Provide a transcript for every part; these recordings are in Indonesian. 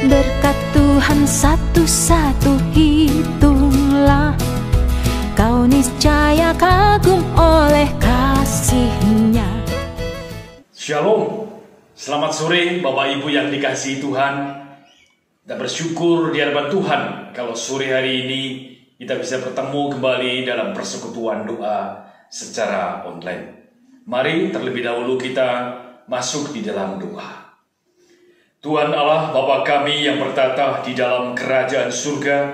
Berkat Tuhan satu-satu hitunglah, kau niscaya kagum oleh kasih-Nya. Shalom, selamat sore Bapak Ibu yang dikasihi Tuhan. Kita bersyukur di hadapan Tuhan kalau sore hari ini kita bisa bertemu kembali dalam persekutuan doa secara online. Mari terlebih dahulu kita masuk di dalam doa. Tuhan Allah Bapa kami yang bertata di dalam kerajaan surga,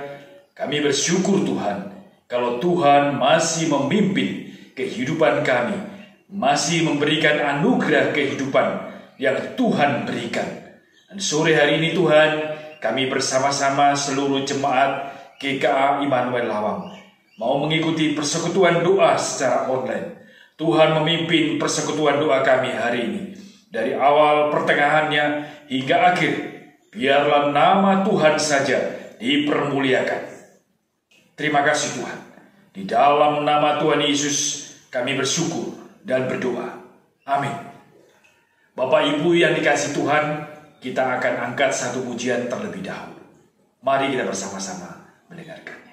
kami bersyukur Tuhan kalau Tuhan masih memimpin kehidupan kami, masih memberikan anugerah kehidupan yang Tuhan berikan. Dan sore hari ini Tuhan, kami bersama-sama seluruh jemaat GKA Immanuel Lawang mau mengikuti persekutuan doa secara online. Tuhan memimpin persekutuan doa kami hari ini. Dari awal pertengahannya hingga akhir, biarlah nama Tuhan saja dipermuliakan. Terima kasih Tuhan. Di dalam nama Tuhan Yesus kami bersyukur dan berdoa. Amin. Bapak Ibu yang dikasihi Tuhan, kita akan angkat satu pujian terlebih dahulu. Mari kita bersama-sama mendengarkannya.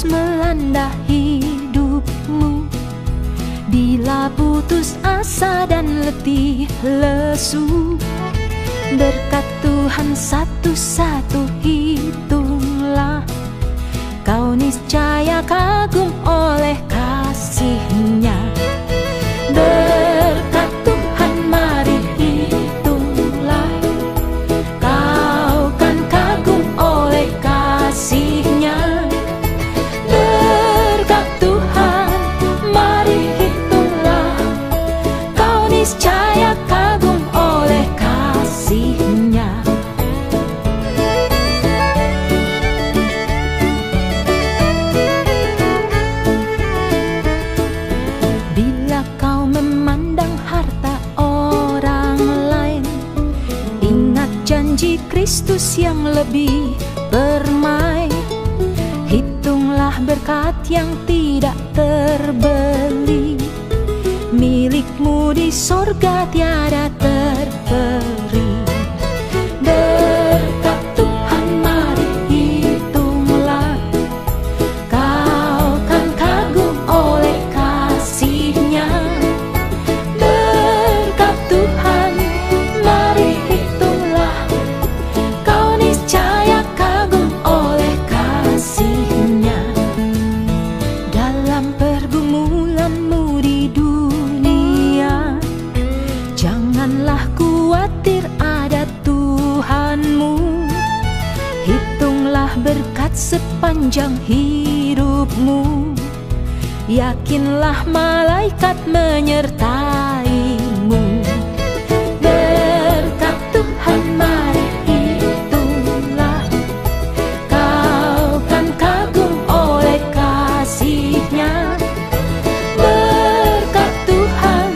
Melanda hidupmu, bila putus asa dan letih lesu, berkat Tuhan satu-satu hitunglah, kau niscaya kagum oleh kasih-Nya. Berkat Tuhan mari hitunglah, kau kan kagum oleh kasih-Nya. Niscaya kagum oleh kasih-Nya. Bila kau memandang harta orang lain, ingat janji Kristus yang lebih permai. Hitunglah berkat yang tidak terbeli, milikmu di sorga tiada terperi. Berkat Tuhan mari hitunglah, kau kan kagum oleh kasih-Nya. Berkat Tuhan mari hitunglah, kau niscaya kagum oleh kasih-Nya. Dalam pergumulanmu di dunia, janganlah khawatir, ada Tuhanmu. Hitunglah berkat sepanjang hidupmu, yakinlah malaikat menyertaimu. Berkat Tuhan mari hitunglah, kau kan kagum oleh kasih-Nya. Berkat Tuhan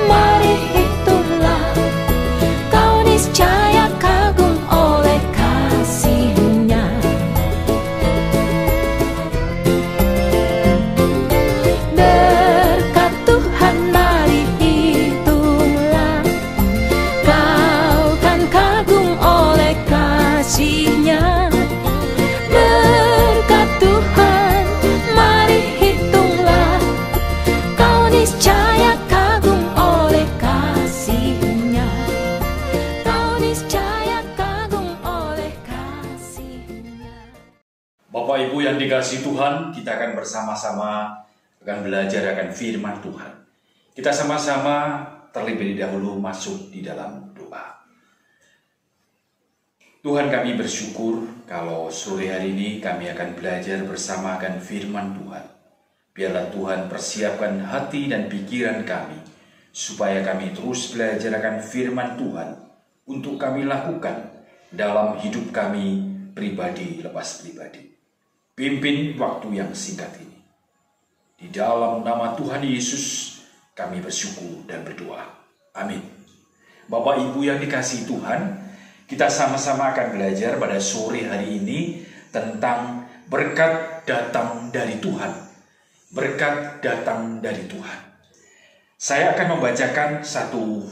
mari hitunglah, kau niscaya kagum oleh kasih-Nya. Berkat Tuhan mari hitunglah, kau kan kagum oleh kasih-Nya. Berkat Tuhan mari hitunglah, kau niscaya kagum oleh kasih-Nya. Kau niscaya kagum oleh kasih-Nya. Bapak Ibu yang dikasihi Tuhan, kita akan bersama-sama belajar akan firman Tuhan. Kita sama-sama terlebih dahulu masuk di dalam doa. Tuhan, kami bersyukur kalau sore hari ini kami akan belajar bersama akan firman Tuhan. Biarlah Tuhan persiapkan hati dan pikiran kami, supaya kami terus belajar akan firman Tuhan untuk kami lakukan dalam hidup kami pribadi lepas pribadi. Pimpin waktu yang singkat ini. Di Di dalam nama Tuhan Yesus kami bersyukur dan berdoa. Amin. Bapak Ibu yang dikasihi Tuhan, kita sama-sama akan belajar pada sore hari ini tentang berkat datang dari Tuhan. Berkat datang dari Tuhan. Saya akan membacakan satu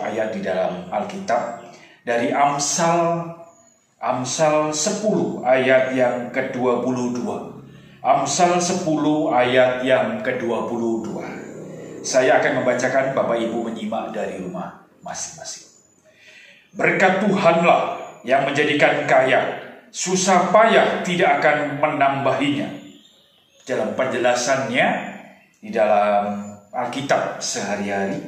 ayat di dalam Alkitab dari Amsal 10 ayat yang ke-22. Amsal 10 ayat yang ke-22. Saya akan membacakan, Bapak Ibu menyimak dari rumah masing-masing. Berkat Tuhanlah yang menjadikan kaya, susah payah tidak akan menambahinya. Dalam penjelasannya di dalam Alkitab sehari-hari,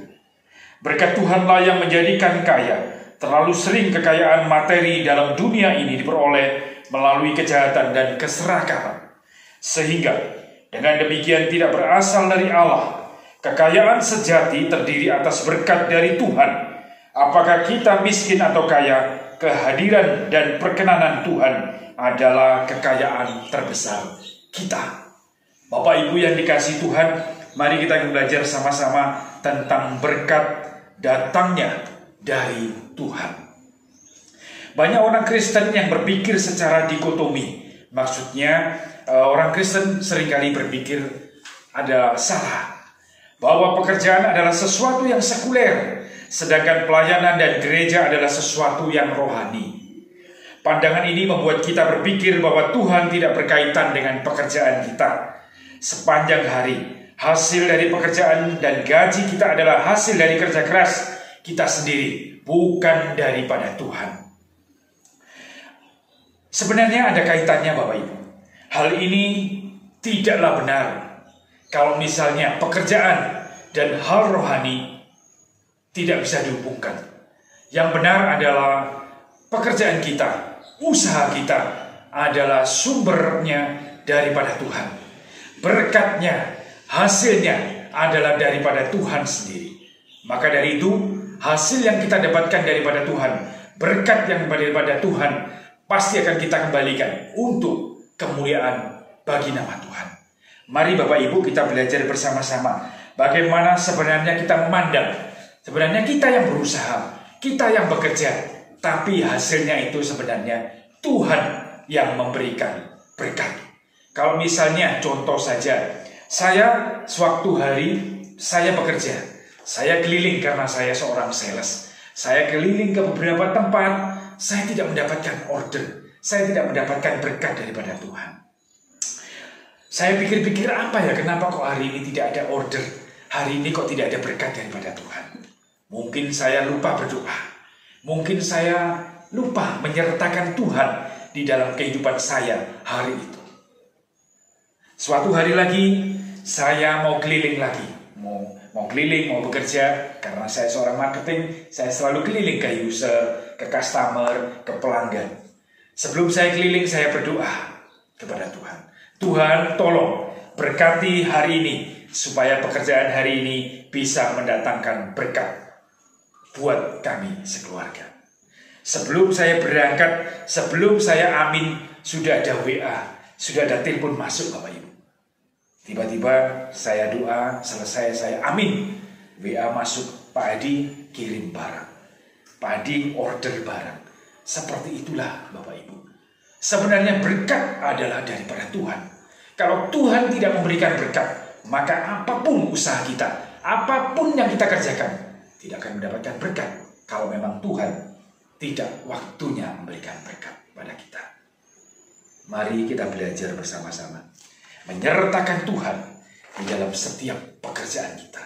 berkat Tuhanlah yang menjadikan kaya. Terlalu sering kekayaan materi dalam dunia ini diperoleh melalui kejahatan dan keserakahan. Sehingga dengan demikian tidak berasal dari Allah. Kekayaan sejati terdiri atas berkat dari Tuhan. Apakah kita miskin atau kaya, kehadiran dan perkenanan Tuhan adalah kekayaan terbesar kita. Bapak Ibu yang dikasihi Tuhan, mari kita belajar sama-sama tentang berkat datangnya dari Tuhan. Banyak orang Kristen yang berpikir secara dikotomi. Maksudnya orang Kristen seringkali berpikir adalah salah, bahwa pekerjaan adalah sesuatu yang sekuler, sedangkan pelayanan dan gereja adalah sesuatu yang rohani. Pandangan ini membuat kita berpikir bahwa Tuhan tidak berkaitan dengan pekerjaan kita. Sepanjang hari, hasil dari pekerjaan dan gaji kita adalah hasil dari kerja keras kita sendiri, bukan daripada Tuhan. Sebenarnya ada kaitannya, Bapak Ibu. Hal ini tidaklah benar kalau misalnya pekerjaan dan hal rohani tidak bisa dihubungkan. Yang benar adalah pekerjaan kita, usaha kita adalah sumbernya daripada Tuhan. Berkatnya, hasilnya adalah daripada Tuhan sendiri. Maka dari itu, hasil yang kita dapatkan daripada Tuhan, berkat yang daripada Tuhan, pasti akan kita kembalikan untuk kemuliaan bagi nama Tuhan. Mari Bapak Ibu kita belajar bersama-sama bagaimana sebenarnya kita memandang. Sebenarnya kita yang berusaha, kita yang bekerja, tapi hasilnya itu sebenarnya Tuhan yang memberikan berkat. Kalau misalnya contoh saja, saya sewaktu hari saya bekerja, saya keliling karena saya seorang sales. Saya keliling ke beberapa tempat, saya tidak mendapatkan order, saya tidak mendapatkan berkat daripada Tuhan. Saya pikir-pikir apa ya, kenapa kok hari ini tidak ada order, hari ini kok tidak ada berkat daripada Tuhan. Mungkin saya lupa berdoa, mungkin saya lupa menyertakan Tuhan di dalam kehidupan saya hari itu. Suatu hari lagi, saya mau keliling lagi, mau keliling, mau bekerja, karena saya seorang marketing, saya selalu keliling ke user, ke customer, ke pelanggan. Sebelum saya keliling, saya berdoa kepada Tuhan. Tuhan, tolong berkati hari ini, supaya pekerjaan hari ini bisa mendatangkan berkat buat kami sekeluarga. Sebelum saya berangkat, sebelum saya amin, sudah ada WA, sudah ada telepon masuk, Bapak Ibu. Tiba-tiba saya doa, selesai saya amin. WA masuk, Pak Adi kirim barang. Pak Adi order barang. Seperti itulah Bapak Ibu. Sebenarnya berkat adalah daripada Tuhan. Kalau Tuhan tidak memberikan berkat, maka apapun usaha kita, apapun yang kita kerjakan, tidak akan mendapatkan berkat. Kalau memang Tuhan tidak waktunya memberikan berkat pada kita. Mari kita belajar bersama-sama menyertakan Tuhan di dalam setiap pekerjaan kita,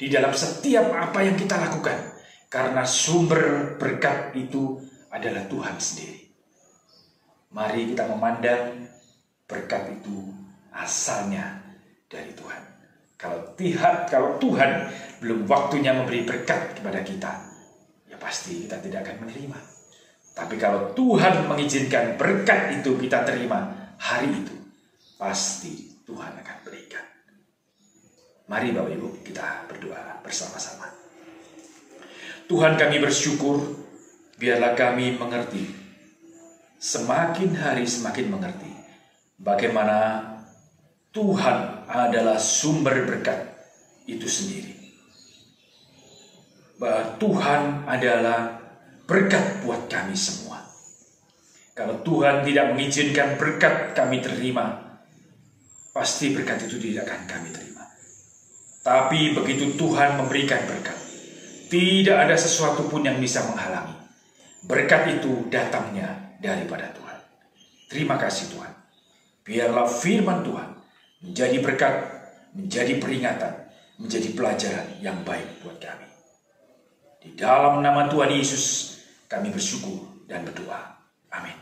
di dalam setiap apa yang kita lakukan, karena sumber berkat itu adalah Tuhan sendiri. Mari kita memandang berkat itu asalnya dari Tuhan. Kalau Tuhan belum waktunya memberi berkat kepada kita, ya pasti kita tidak akan menerima. Tapi kalau Tuhan mengizinkan berkat itu kita terima hari itu, pasti Tuhan akan berikan. Mari Bapak Ibu kita berdoa bersama-sama. Tuhan, kami bersyukur, biarlah kami mengerti, semakin hari semakin mengerti bagaimana Tuhan adalah sumber berkat itu sendiri. Bahwa Tuhan adalah berkat buat kami semua. Kalau Tuhan tidak mengizinkan berkat kami terima, pasti berkat itu tidak akan kami terima. Tapi begitu Tuhan memberikan berkat, tidak ada sesuatu pun yang bisa menghalangi. Berkat itu datangnya daripada Tuhan. Terima kasih Tuhan. Biarlah firman Tuhan menjadi berkat, menjadi peringatan, menjadi pelajaran yang baik buat kami. Di dalam nama Tuhan Yesus kami bersyukur dan berdoa. Amin.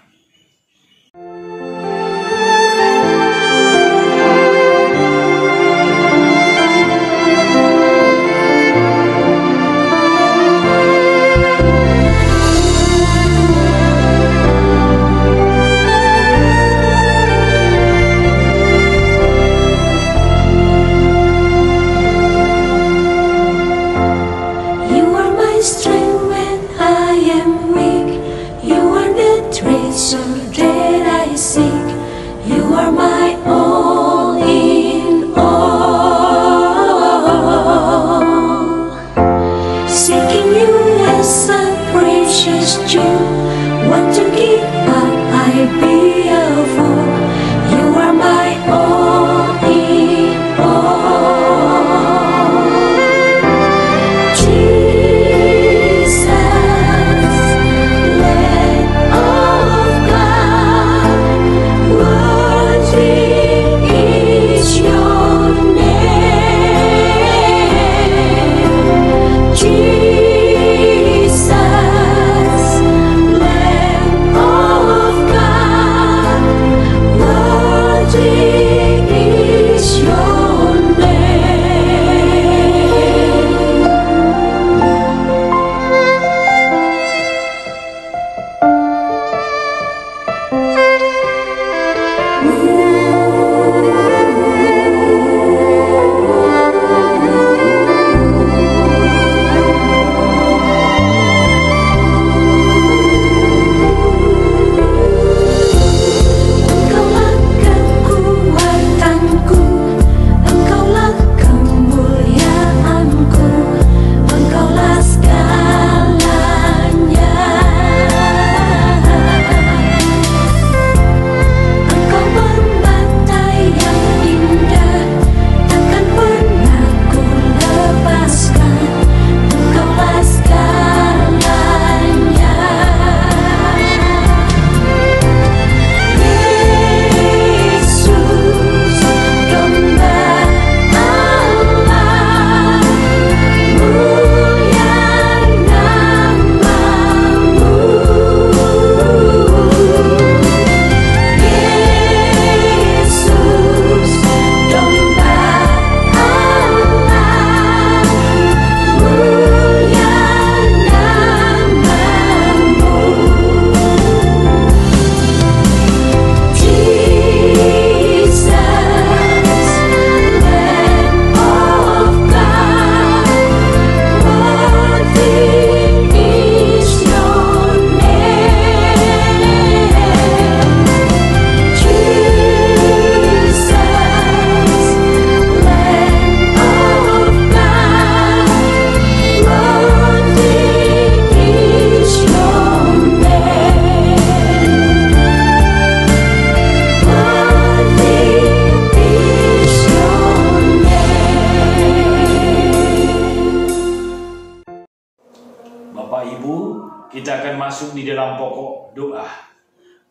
Kita akan masuk di dalam pokok doa.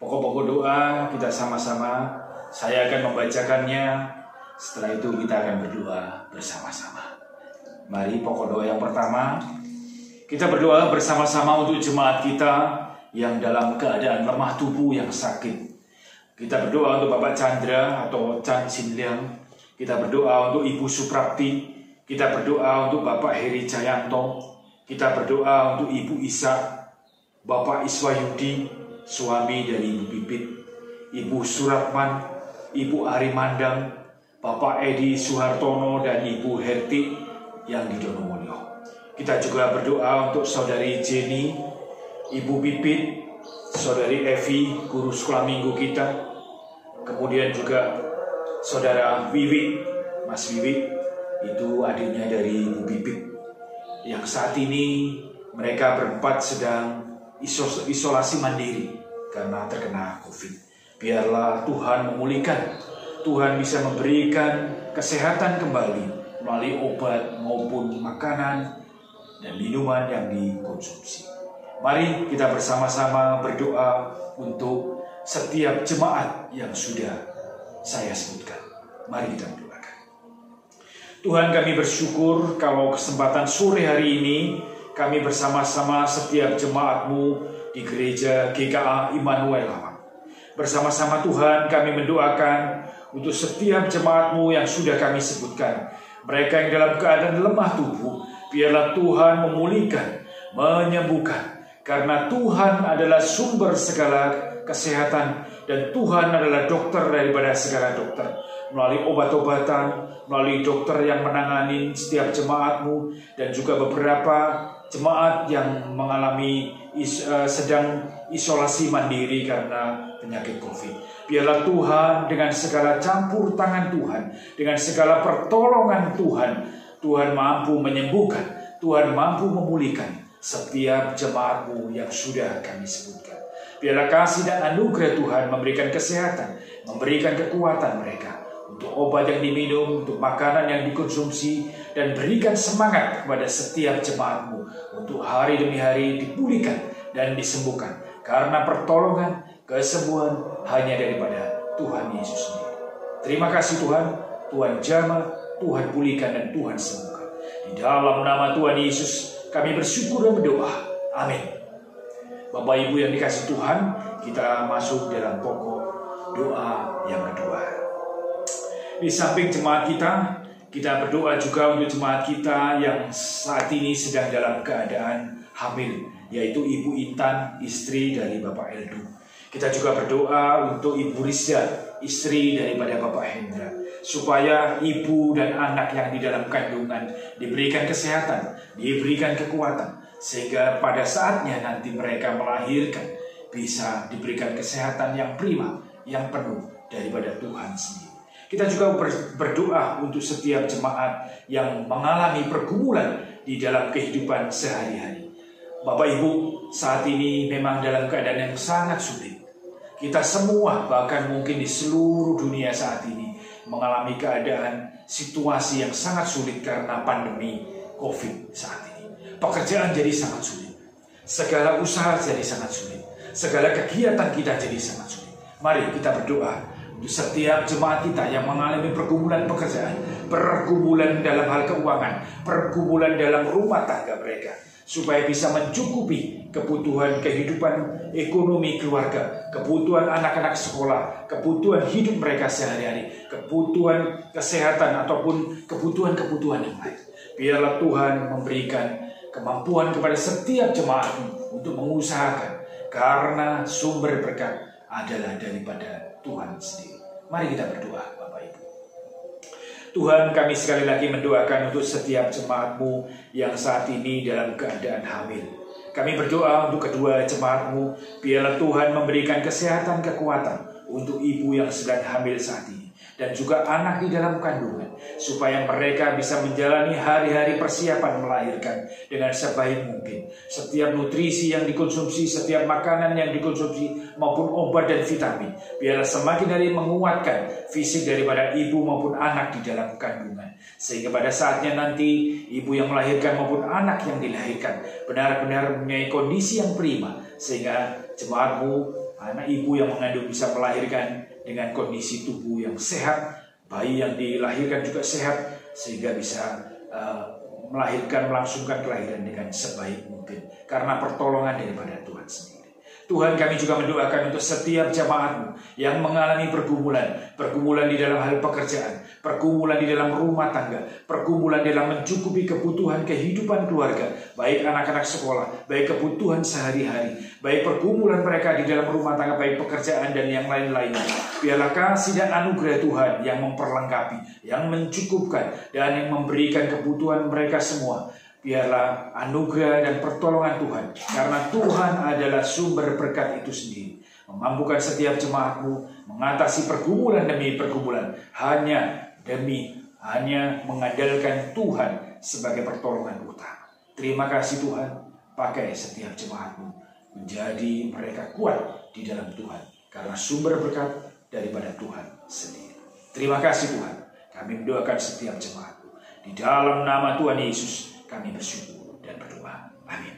Pokok-pokok doa kita sama-sama. Saya akan membacakannya. Setelah itu kita akan berdoa bersama-sama. Mari pokok doa yang pertama. Kita berdoa bersama-sama untuk jemaat kita yang dalam keadaan lemah tubuh yang sakit. Kita berdoa untuk Bapak Chandra atau Chan Sin Liang. Kita berdoa untuk Ibu Suprapti. Kita berdoa untuk Bapak Heri Jayanto. Kita berdoa untuk Ibu Isa, Bapak Iswayudi, suami dari Ibu Pipit, Ibu Suratman, Ibu Arimandang, Bapak Edi Suhartono, dan Ibu Herti yang di Donomulyo. Kita juga berdoa untuk Saudari Jenny, Ibu Pipit, Saudari Evi, guru sekolah minggu kita. Kemudian juga Saudara Wiwi, Mas Wiwi, itu adiknya dari Bu Bibit, yang saat ini mereka berempat sedang isolasi mandiri karena terkena COVID. Biarlah Tuhan memulihkan, Tuhan bisa memberikan kesehatan kembali melalui obat maupun makanan dan minuman yang dikonsumsi. Mari kita bersama-sama berdoa untuk setiap jemaat yang sudah saya sebutkan. Mari kita berdoakan. Tuhan, kami bersyukur kalau kesempatan sore hari ini kami bersama-sama setiap jemaat-Mu di gereja GKA Immanuel Lawang. Bersama-sama Tuhan kami mendoakan untuk setiap jemaat-Mu yang sudah kami sebutkan. Mereka yang dalam keadaan lemah tubuh, biarlah Tuhan memulihkan, menyembuhkan. Karena Tuhan adalah sumber segala kesehatan dan Tuhan adalah dokter daripada segala dokter. Melalui obat-obatan, melalui dokter yang menangani setiap jemaat-Mu dan juga beberapa jemaat yang mengalami sedang isolasi mandiri karena penyakit COVID. Biarlah Tuhan dengan segala campur tangan Tuhan, dengan segala pertolongan Tuhan, Tuhan mampu menyembuhkan, Tuhan mampu memulihkan setiap jemaat-Mu yang sudah kami sebutkan. Biarlah kasih dan anugerah Tuhan memberikan kesehatan, memberikan kekuatan mereka untuk obat yang diminum, untuk makanan yang dikonsumsi, dan berikan semangat kepada setiap jemaat-Mu untuk hari demi hari dipulihkan dan disembuhkan. Karena pertolongan, kesembuhan hanya daripada Tuhan Yesus sendiri. Terima kasih Tuhan, Tuhan jamah, Tuhan pulihkan dan Tuhan sembuhkan. Di dalam nama Tuhan Yesus kami bersyukur dan berdoa. Amin. Bapak Ibu yang dikasihi Tuhan, kita masuk dalam pokok doa yang kedua. Di samping jemaat kita berdoa juga untuk jemaat kita yang saat ini sedang dalam keadaan hamil, yaitu Ibu Intan, istri dari Bapak Eldu. Kita juga berdoa untuk Ibu Rizda, istri daripada Bapak Hendra, supaya ibu dan anak yang di dalam kandungan diberikan kesehatan, diberikan kekuatan, sehingga pada saatnya nanti mereka melahirkan bisa diberikan kesehatan yang prima, yang penuh daripada Tuhan sendiri. Kita juga berdoa untuk setiap jemaat yang mengalami pergumulan di dalam kehidupan sehari-hari. Bapak Ibu, saat ini memang dalam keadaan yang sangat sulit. Kita semua, bahkan mungkin di seluruh dunia saat ini, mengalami keadaan situasi yang sangat sulit karena pandemi COVID saat ini. Pekerjaan jadi sangat sulit. Segala usaha jadi sangat sulit. Segala kegiatan kita jadi sangat sulit. Mari kita berdoa untuk setiap jemaat kita yang mengalami pergumulan pekerjaan, pergumulan dalam hal keuangan, pergumulan dalam rumah tangga mereka, supaya bisa mencukupi kebutuhan kehidupan ekonomi keluarga, kebutuhan anak-anak sekolah, kebutuhan hidup mereka sehari-hari, kebutuhan kesehatan ataupun kebutuhan-kebutuhan yang lain. Biarlah Tuhan memberikan kemampuan kepada setiap jemaat untuk mengusahakan, karena sumber berkat adalah daripada Tuhan sendiri. Mari kita berdoa, Bapak Ibu. Tuhan, kami sekali lagi mendoakan untuk setiap jemaat-Mu yang saat ini dalam keadaan hamil. Kami berdoa untuk kedua jemaat-Mu, biarlah Tuhan memberikan kesehatan, kekuatan untuk ibu yang sedang hamil saat ini, dan juga anak di dalam kandungan, supaya mereka bisa menjalani hari-hari persiapan melahirkan dengan sebaik mungkin. Setiap nutrisi yang dikonsumsi, setiap makanan yang dikonsumsi, maupun obat dan vitamin, biarlah semakin hari menguatkan fisik daripada ibu maupun anak di dalam kandungan, sehingga pada saatnya nanti ibu yang melahirkan maupun anak yang dilahirkan benar-benar mempunyai kondisi yang prima, sehingga jemaat-Mu, anak ibu yang mengandung bisa melahirkan dengan kondisi tubuh yang sehat, bayi yang dilahirkan juga sehat, sehingga bisa melangsungkan kelahiran dengan sebaik mungkin, karena pertolongan daripada Tuhan sendiri. Tuhan, kami juga mendoakan untuk setiap jemaat-Mu yang mengalami pergumulan di dalam hal pekerjaan, pergumulan di dalam rumah tangga, pergumulan dalam mencukupi kebutuhan kehidupan keluarga, baik anak-anak sekolah, baik kebutuhan sehari-hari, baik pergumulan mereka di dalam rumah tangga, baik pekerjaan dan yang lain-lainnya. Biarlah kasih dan anugerah Tuhan yang memperlengkapi, yang mencukupkan, dan yang memberikan kebutuhan mereka semua. Biarlah anugerah dan pertolongan Tuhan, karena Tuhan adalah sumber berkat itu sendiri, memampukan setiap jemaatmu mengatasi pergumulan demi pergumulan hanya mengandalkan Tuhan sebagai pertolongan utama. Terima kasih Tuhan, pakai setiap jemaatmu menjadi mereka kuat di dalam Tuhan karena sumber berkat daripada Tuhan sendiri. Terima kasih Tuhan, kami mendoakan setiap jemaatmu. Di dalam nama Tuhan Yesus kami bersyukur dan berdoa. Amin.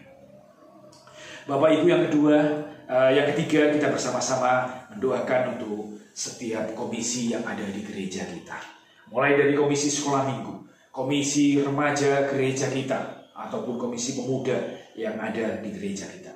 Bapak Ibu, yang ketiga kita bersama-sama mendoakan untuk setiap komisi yang ada di gereja kita. Mulai dari komisi sekolah minggu, komisi remaja gereja kita, ataupun komisi pemuda yang ada di gereja kita.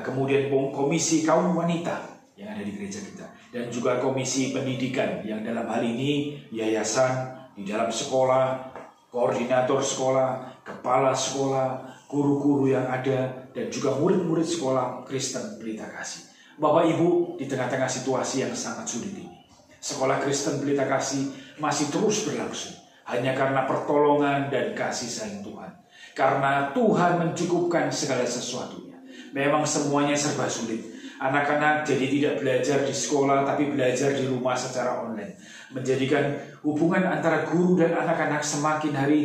Kemudian komisi kaum wanita yang ada di gereja kita. Dan juga komisi pendidikan yang dalam hal ini yayasan, di dalam sekolah, koordinator sekolah, kepala sekolah, guru-guru yang ada, dan juga murid-murid sekolah Kristen Pelita Kasih. Bapak Ibu, di tengah-tengah situasi yang sangat sulit ini, sekolah Kristen Pelita Kasih masih terus berlangsung hanya karena pertolongan dan kasih sayang Tuhan. Karena Tuhan mencukupkan segala sesuatunya. Memang semuanya serba sulit. Anak-anak jadi tidak belajar di sekolah tapi belajar di rumah secara online. Menjadikan hubungan antara guru dan anak-anak semakin hari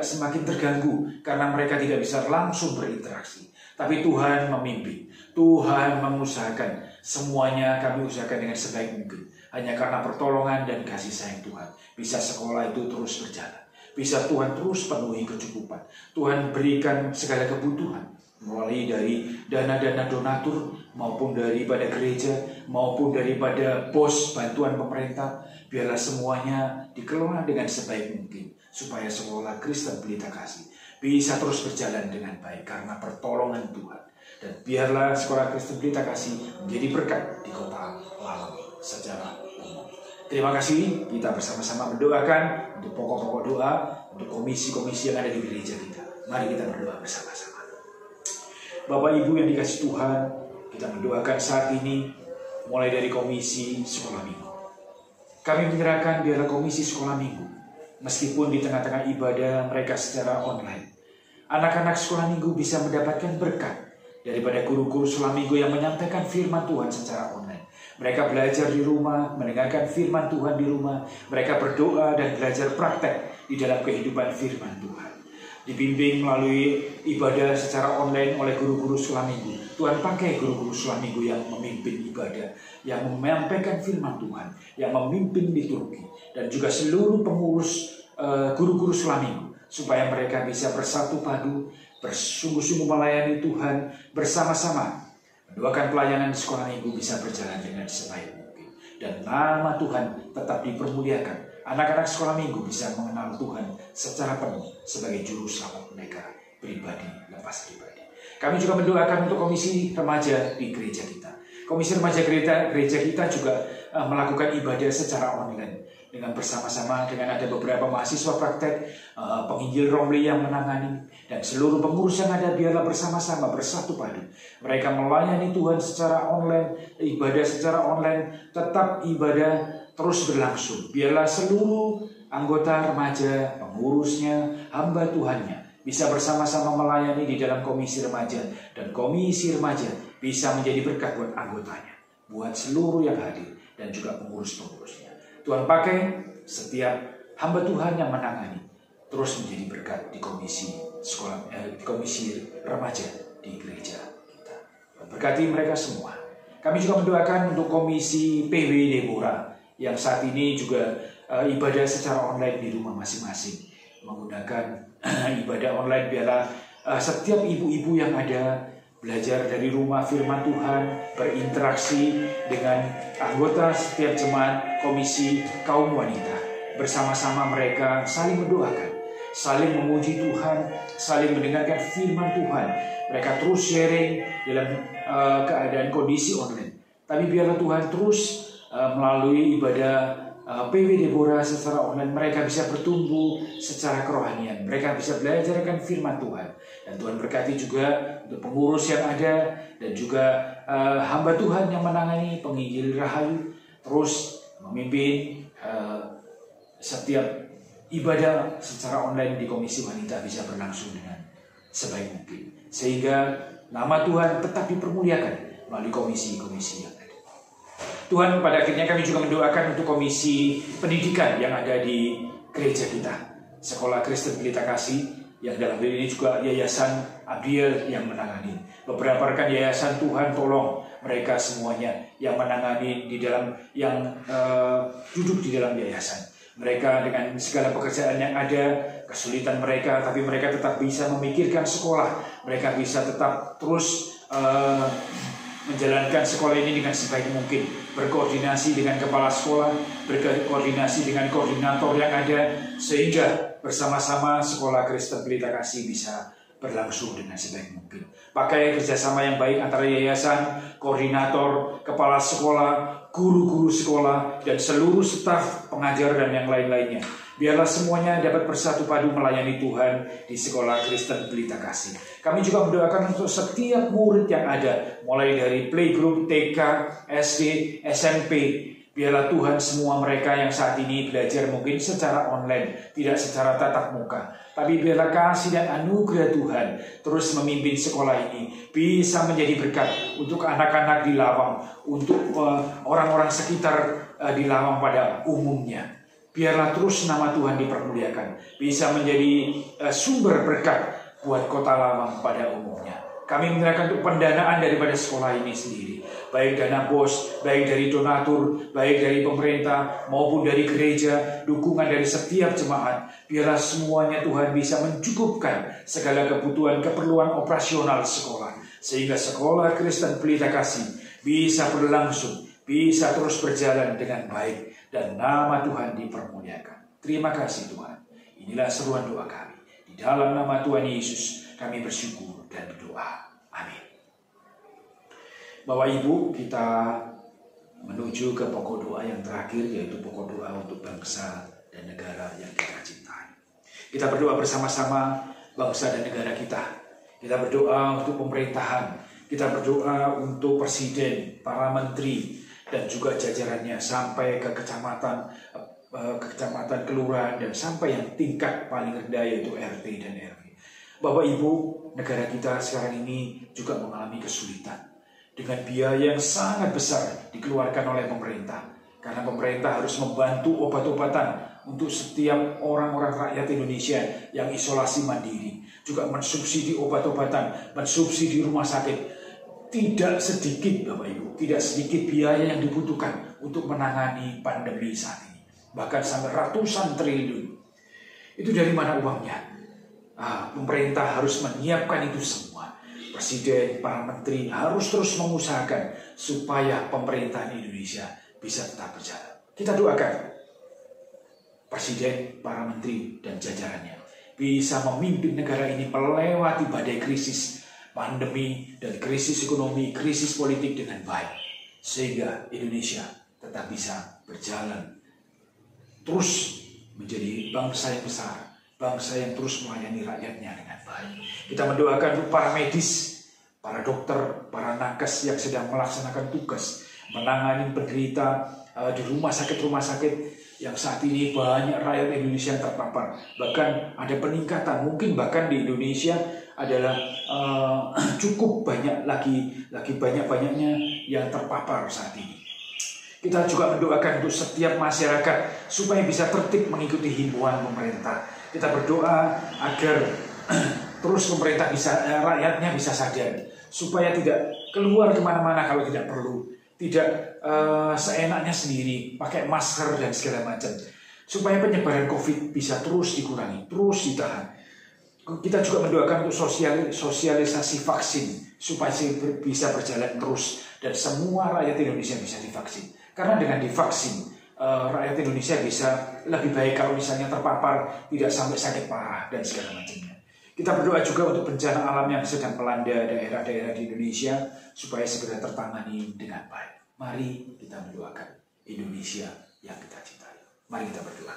semakin terganggu karena mereka tidak bisa langsung berinteraksi. Tapi Tuhan memimpin, Tuhan mengusahakan, semuanya kami usahakan dengan sebaik mungkin. Hanya karena pertolongan dan kasih sayang Tuhan, bisa sekolah itu terus berjalan. Bisa Tuhan terus penuhi kecukupan. Tuhan berikan segala kebutuhan, mulai dari dana-dana donatur, maupun daripada gereja, maupun daripada pos bantuan pemerintah. Biarlah semuanya dikelola dengan sebaik mungkin, supaya sekolah Kristen Pelita Kasih bisa terus berjalan dengan baik karena pertolongan Tuhan. Dan biarlah sekolah Kristen Pelita Kasih menjadi berkat di kota Lampung secara umum. Terima kasih, kita bersama-sama mendoakan untuk pokok-pokok doa, untuk komisi-komisi yang ada di gereja kita. Mari kita berdoa bersama-sama. Bapak Ibu yang dikasih Tuhan, kita mendoakan saat ini mulai dari komisi sekolah minggu. Kami menyerahkan biarlah komisi sekolah minggu, meskipun di tengah-tengah ibadah mereka secara online, anak-anak sekolah minggu bisa mendapatkan berkat daripada guru-guru sekolah minggu yang menyampaikan firman Tuhan secara online. Mereka belajar di rumah, mendengarkan firman Tuhan di rumah. Mereka berdoa dan belajar praktek di dalam kehidupan firman Tuhan. Dibimbing melalui ibadah secara online oleh guru-guru sekolah minggu. Tuhan pakai guru-guru sekolah minggu yang memimpin ibadah, yang menyampaikan firman Tuhan, yang memimpin liturgi, dan juga seluruh pengurus guru-guru sekolah minggu, supaya mereka bisa bersatu padu, bersungguh-sungguh melayani Tuhan bersama-sama. Mendoakan pelayanan sekolah minggu bisa berjalan dengan sebaik mungkin. Dan nama Tuhan tetap dipermuliakan. Anak-anak sekolah minggu bisa mengenal Tuhan secara penuh sebagai juru selamat mereka pribadi lepas pribadi. Kami juga mendoakan untuk komisi remaja di gereja kita. Komisi remaja gereja kita juga melakukan ibadah secara online dengan bersama-sama dengan ada beberapa mahasiswa praktek, penginjil Romli yang menangani, dan seluruh pengurus yang ada biarlah bersama-sama bersatu padu. Mereka melayani Tuhan secara online, ibadah secara online, tetap ibadah terus berlangsung. Biarlah seluruh anggota remaja, pengurusnya, hamba Tuhannya bisa bersama-sama melayani di dalam komisi remaja, dan komisi remaja bisa menjadi berkat buat anggotanya, buat seluruh yang hadir, dan juga pengurus-pengurusnya. Tuhan pakai setiap hamba Tuhan yang menangani terus menjadi berkat di komisi sekolah, di komisi remaja di gereja kita. Berkati mereka semua. Kami juga mendoakan untuk komisi PW Deborah yang saat ini juga ibadah secara online di rumah masing-masing, menggunakan ibadah online. Biarlah setiap ibu-ibu yang ada belajar dari rumah firman Tuhan, berinteraksi dengan anggota setiap jemaat komisi kaum wanita. Bersama-sama mereka saling mendoakan, saling memuji Tuhan, saling mendengarkan firman Tuhan. Mereka terus sharing dalam keadaan kondisi online. Tapi biarlah Tuhan terus melalui ibadah PW Deborah secara online, mereka bisa bertumbuh secara kerohanian. Mereka bisa belajar akan firman Tuhan. Dan Tuhan berkati juga untuk pengurus yang ada, dan juga hamba Tuhan yang menangani penginjil Rahayu, terus memimpin setiap ibadah secara online di komisi wanita bisa berlangsung dengan sebaik mungkin. Sehingga nama Tuhan tetap dipermuliakan melalui komisi-komisi yang ada. Tuhan, pada akhirnya kami juga mendoakan untuk komisi pendidikan yang ada di gereja kita, Sekolah Kristen Pelita Kasih, yang dalam hal ini juga Yayasan Abdiel yang menangani. Beberapa rekan yayasan, Tuhan tolong mereka semuanya yang menangani di dalam, yang duduk di dalam yayasan. Mereka dengan segala pekerjaan yang ada, kesulitan mereka, tapi mereka tetap bisa memikirkan sekolah. Mereka bisa tetap terus menjalankan sekolah ini dengan sebaik mungkin, berkoordinasi dengan kepala sekolah, berkoordinasi dengan koordinator yang ada, sehingga bersama-sama Sekolah Kristen Pelita Kasih bisa berlangsung dengan sebaik mungkin. Pakai kerjasama yang baik antara yayasan, koordinator, kepala sekolah, guru-guru sekolah, dan seluruh staf pengajar dan yang lain-lainnya. Biarlah semuanya dapat bersatu padu melayani Tuhan di Sekolah Kristen Pelita Kasih. Kami juga mendoakan untuk setiap murid yang ada, mulai dari playgroup, TK, SD, SMP. Biarlah Tuhan semua mereka yang saat ini belajar mungkin secara online, tidak secara tatap muka. Tapi biarlah kasih dan anugerah Tuhan terus memimpin sekolah ini, bisa menjadi berkat untuk anak-anak di Lawang, untuk orang-orang sekitar di Lawang pada umumnya. Biarlah terus nama Tuhan dipermuliakan, bisa menjadi sumber berkat buat kota Lawang pada umumnya. Kami menyerahkan untuk pendanaan daripada sekolah ini sendiri, baik dana BOS, baik dari donatur, baik dari pemerintah maupun dari gereja, dukungan dari setiap jemaat. Biarlah semuanya Tuhan bisa mencukupkan segala kebutuhan keperluan operasional sekolah, sehingga Sekolah Kristen Pelita Kasih bisa berlangsung, bisa terus berjalan dengan baik, dan nama Tuhan dipermuliakan. Terima kasih Tuhan. Inilah seruan doa kami. Di dalam nama Tuhan Yesus kami bersyukur dan berdoa. Amin. Bapak Ibu, kita menuju ke pokok doa yang terakhir, yaitu pokok doa untuk bangsa dan negara yang kita cintai. Kita berdoa bersama-sama bangsa dan negara kita. Kita berdoa untuk pemerintahan. Kita berdoa untuk presiden, para menteri, dan juga jajarannya sampai ke kecamatan, kelurahan, dan sampai yang tingkat paling rendah, yaitu RT dan RW. Bapak Ibu, negara kita sekarang ini juga mengalami kesulitan dengan biaya yang sangat besar dikeluarkan oleh pemerintah, karena pemerintah harus membantu obat-obatan untuk setiap orang-orang rakyat Indonesia yang isolasi mandiri, juga mensubsidi obat-obatan, mensubsidi rumah sakit. Tidak sedikit Bapak Ibu, tidak sedikit biaya yang dibutuhkan untuk menangani pandemi saat ini, bahkan sampai ratusan triliun. Itu dari mana uangnya? Pemerintah harus menyiapkan itu semua. Presiden, para menteri harus terus mengusahakan supaya pemerintahan Indonesia bisa tetap berjalan. Kita doakan Presiden, para menteri, dan jajarannya bisa memimpin negara ini melewati badai krisis, pandemi, dan krisis ekonomi, krisis politik dengan baik, sehingga Indonesia tetap bisa berjalan terus menjadi bangsa yang besar, bangsa yang terus melayani rakyatnya dengan baik. Kita mendoakan untuk para medis, para dokter, para nakes yang sedang melaksanakan tugas menangani penderita di rumah sakit yang saat ini banyak rakyat Indonesia yang terpapar. Bahkan ada peningkatan, mungkin bahkan di Indonesia adalah cukup banyak lagi banyak-banyaknya yang terpapar saat ini. Kita juga mendoakan untuk setiap masyarakat supaya bisa tertib mengikuti himbauan pemerintah. Kita berdoa agar terus pemerintah bisa, rakyatnya bisa sadar supaya tidak keluar kemana-mana kalau tidak perlu, tidak seenaknya sendiri, pakai masker dan segala macam, supaya penyebaran COVID bisa terus dikurangi, terus ditahan. Kita juga mendoakan untuk sosialisasi vaksin supaya bisa berjalan terus dan semua rakyat Indonesia bisa divaksin. Karena dengan divaksin, rakyat Indonesia bisa lebih baik kalau misalnya terpapar, tidak sampai sakit parah dan segala macamnya. Kita berdoa juga untuk bencana alam yang sedang melanda daerah-daerah di Indonesia supaya segera tertangani dengan baik. Mari kita mendoakan Indonesia yang kita cintai. Mari kita berdoa.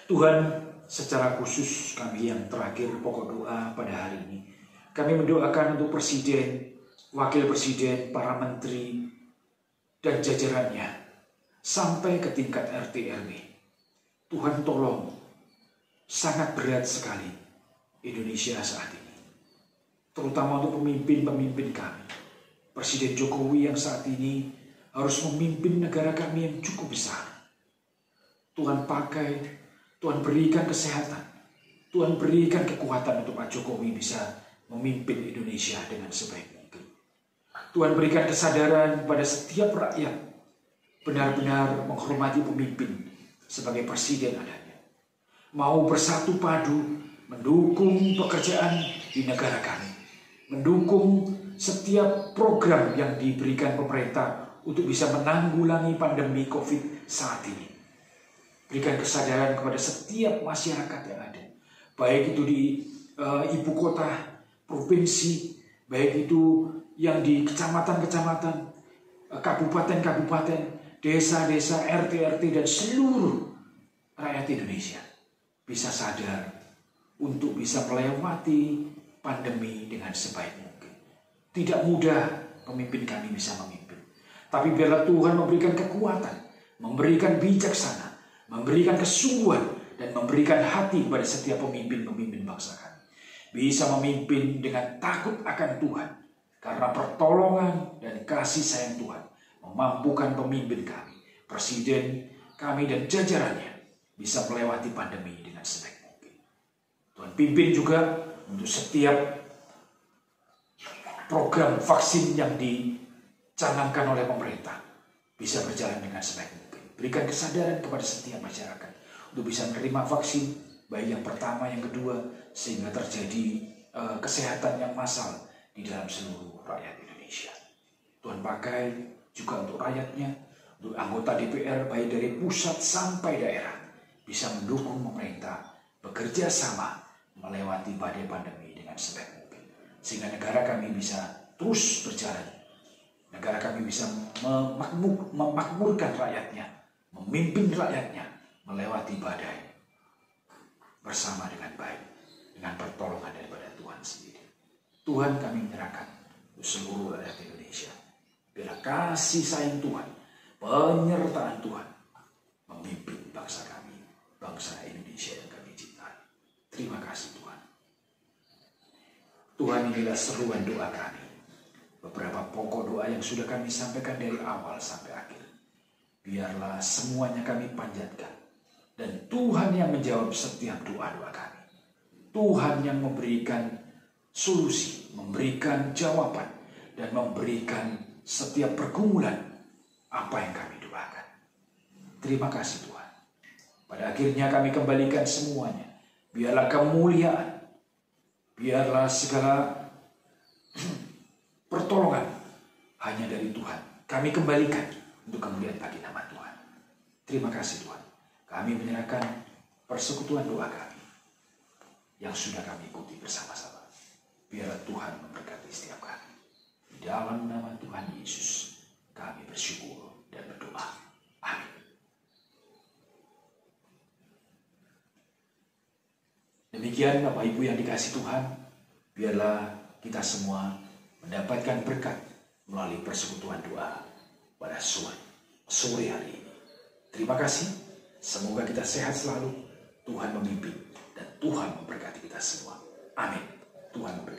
Tuhan, secara khusus kami yang terakhir pokok doa pada hari ini, kami mendoakan untuk presiden, wakil presiden, para menteri, dan jajarannya sampai ke tingkat RT RW. Tuhan tolong, sangat berat sekali Indonesia saat ini, terutama untuk pemimpin-pemimpin kami. Presiden Jokowi yang saat ini harus memimpin negara kami yang cukup besar. Tuhan pakai, Tuhan berikan kesehatan, Tuhan berikan kekuatan untuk Pak Jokowi bisa memimpin Indonesia dengan sebaik mungkin. Tuhan berikan kesadaran pada setiap rakyat benar-benar menghormati pemimpin sebagai presiden adanya. Mau bersatu padu mendukung pekerjaan di negara kami, mendukung setiap program yang diberikan pemerintah untuk bisa menanggulangi pandemi COVID saat ini. Berikan kesadaran kepada setiap masyarakat yang ada, baik itu di ibu kota, provinsi, baik itu yang di kecamatan-kecamatan, kabupaten-kabupaten, desa-desa, RT-RT, dan seluruh rakyat Indonesia bisa sadar untuk bisa melewati pandemi dengan sebaik mungkin. Tidak mudah pemimpin kami bisa memimpin, tapi biarlah Tuhan memberikan kekuatan, memberikan bijaksana, memberikan kesungguhan, dan memberikan hati kepada setiap pemimpin-pemimpin bangsa kami. Bisa memimpin dengan takut akan Tuhan, karena pertolongan dan kasih sayang Tuhan memampukan pemimpin kami, presiden kami dan jajarannya bisa melewati pandemi dengan sebaik mungkin. Tuhan pimpin juga untuk setiap program vaksin yang dicanangkan oleh pemerintah bisa berjalan dengan sebaik mungkin. Berikan kesadaran kepada setiap masyarakat untuk bisa menerima vaksin, baik yang pertama, yang kedua, sehingga terjadi kesehatan yang massal di dalam seluruh rakyat Indonesia. Tuhan pakai juga untuk rakyatnya, untuk anggota DPR, baik dari pusat sampai daerah, bisa mendukung pemerintah bekerja sama melewati badai pandemi dengan sebaik mungkin, sehingga negara kami bisa terus berjalan. Negara kami bisa memakmurkan rakyatnya, memimpin rakyatnya melewati badai bersama dengan baik, dengan pertolongan daripada Tuhan sendiri. Tuhan, kami menyerahkan untuk seluruh rakyat Indonesia. Biarlah kasih sayang Tuhan, penyertaan Tuhan memimpin bangsa kami, bangsa Indonesia yang kami cintai. Terima kasih Tuhan. Tuhan, inilah seruan doa kami. Beberapa pokok doa yang sudah kami sampaikan dari awal sampai akhir, biarlah semuanya kami panjatkan. Dan Tuhan yang menjawab setiap doa-doa kami. Tuhan yang memberikan solusi, memberikan jawaban, dan memberikan setiap pergumulan apa yang kami doakan. Terima kasih Tuhan. Pada akhirnya kami kembalikan semuanya. Biarlah kemuliaan, biarlah segala pertolongan hanya dari Tuhan kami kembalikan untuk kemuliaan bagi nama Tuhan. Terima kasih Tuhan. Kami menyerahkan persekutuan doa kami yang sudah kami ikuti bersama-sama. Biarlah Tuhan memberkati setiap kami. Di dalam nama Tuhan Yesus kami bersyukur dan berdoa. Amin. Demikian Bapak Ibu yang dikasihi Tuhan, biarlah kita semua mendapatkan berkat melalui persekutuan doa pada sore hari ini. Terima kasih. Semoga kita sehat selalu. Tuhan memimpin dan Tuhan memberkati kita semua. Amin. Tuhan memberkati.